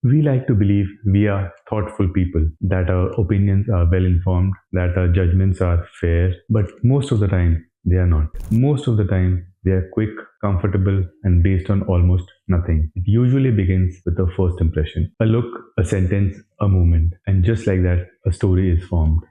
We like to believe we are thoughtful people, that our opinions are well informed, that our judgments are fair, but most of the time they are not. Most of the time they are quick, comfortable, and based on almost nothing. It usually begins with a first impression, a look, a sentence, a moment, and just like that, a story is formed.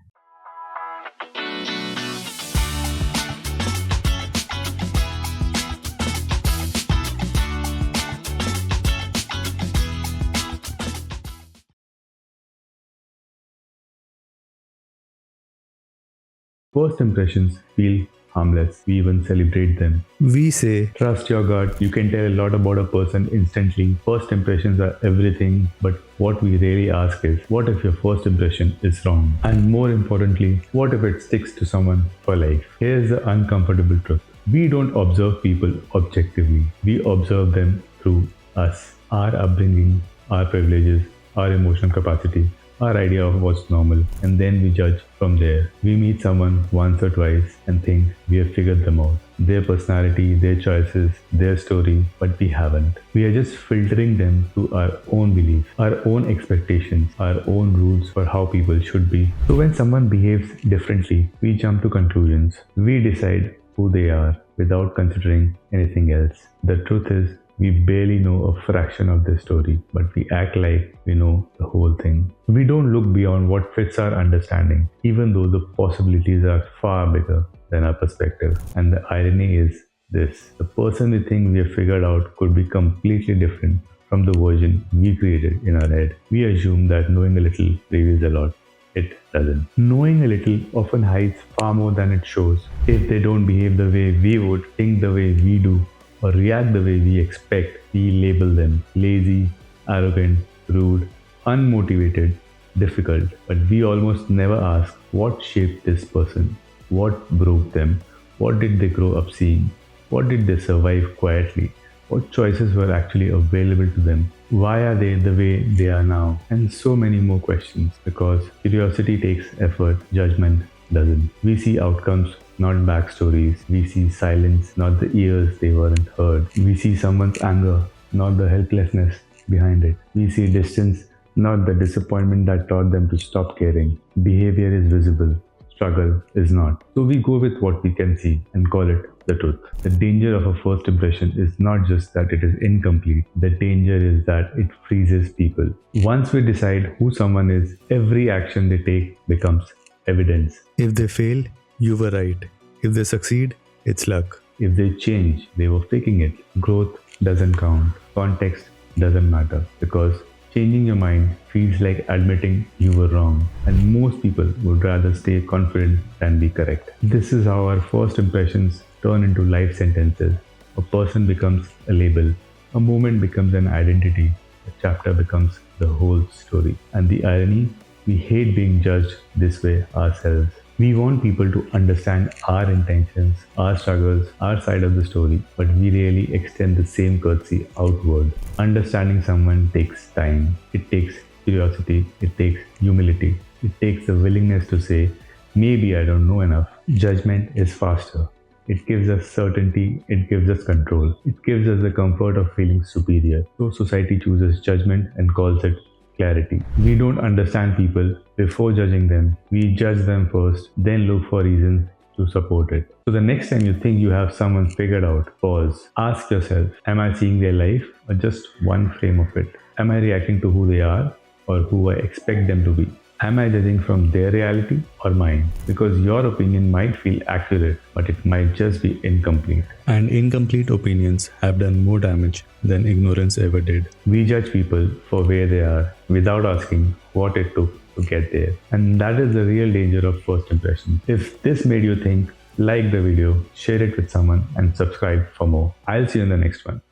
First impressions feel harmless. We even celebrate them. We say, trust your gut. You can tell a lot about a person instantly. First impressions are everything, but what we really ask is, what if your first impression is wrong? And more importantly, what if it sticks to someone for life? Here's the uncomfortable truth. We don't observe people objectively. We observe them through us, our upbringing, our privileges, our emotional capacity, our idea of what's normal, and then we judge from there. We meet someone once or twice and think we have figured them out. Their personality, their choices, their story, but we haven't. We are just filtering them through our own beliefs, our own expectations, our own rules for how people should be. So when someone behaves differently, we jump to conclusions. We decide who they are without considering anything else. The truth is, we barely know a fraction of the story, but we act like we know the whole thing. We don't look beyond what fits our understanding, even though the possibilities are far bigger than our perspective. And the irony is this: the person we think we have figured out could be completely different from the version we created in our head. We assume that knowing a little reveals a lot. It doesn't. Knowing a little often hides far more than it shows. If they don't behave the way we would, think the way we do, or react the way we expect, we label them lazy, arrogant, rude, unmotivated, difficult. But we almost never ask what shaped this person, what broke them, what did they grow up seeing, what did they survive quietly, what choices were actually available to them, why are they the way they are now, and so many more questions. Because curiosity takes effort, judgment doesn't. We see outcomes, not backstories. We see silence, not the ears they weren't heard. We see someone's anger, not the helplessness behind it. We see distance, not the disappointment that taught them to stop caring. Behavior is visible, struggle is not. So we go with what we can see and call it the truth. The danger of a first impression is not just that it is incomplete, the danger is that it freezes people. Once we decide who someone is, every action they take becomes evidence. If they fail, you were right. If they succeed, it's luck. If they change, they were faking it. Growth doesn't count. Context doesn't matter, because changing your mind feels like admitting you were wrong, and most people would rather stay confident than be correct. This is how our first impressions turn into life sentences. A person becomes a label, a moment becomes an identity, a chapter becomes the whole story. And the irony, we hate being judged this way ourselves. We want people to understand our intentions, our struggles, our side of the story, but we rarely extend the same courtesy outward. Understanding someone takes time. It takes curiosity. It takes humility. It takes the willingness to say, maybe I don't know enough. Judgment is faster. It gives us certainty, it gives us control, it gives us the comfort of feeling superior. So society chooses judgment and calls it clarity. We don't understand people before judging them. We judge them first, then look for reasons to support it. So the next time you think you have someone figured out, pause. Ask yourself, am I seeing their life or just one frame of it? Am I reacting to who they are or who I expect them to be? Am I judging from their reality or mine? Because your opinion might feel accurate, but it might just be incomplete. And incomplete opinions have done more damage than ignorance ever did. We judge people for where they are without asking what it took to get there. And that is the real danger of first impressions. If this made you think, like the video, share it with someone, and subscribe for more. I'll see you in the next one.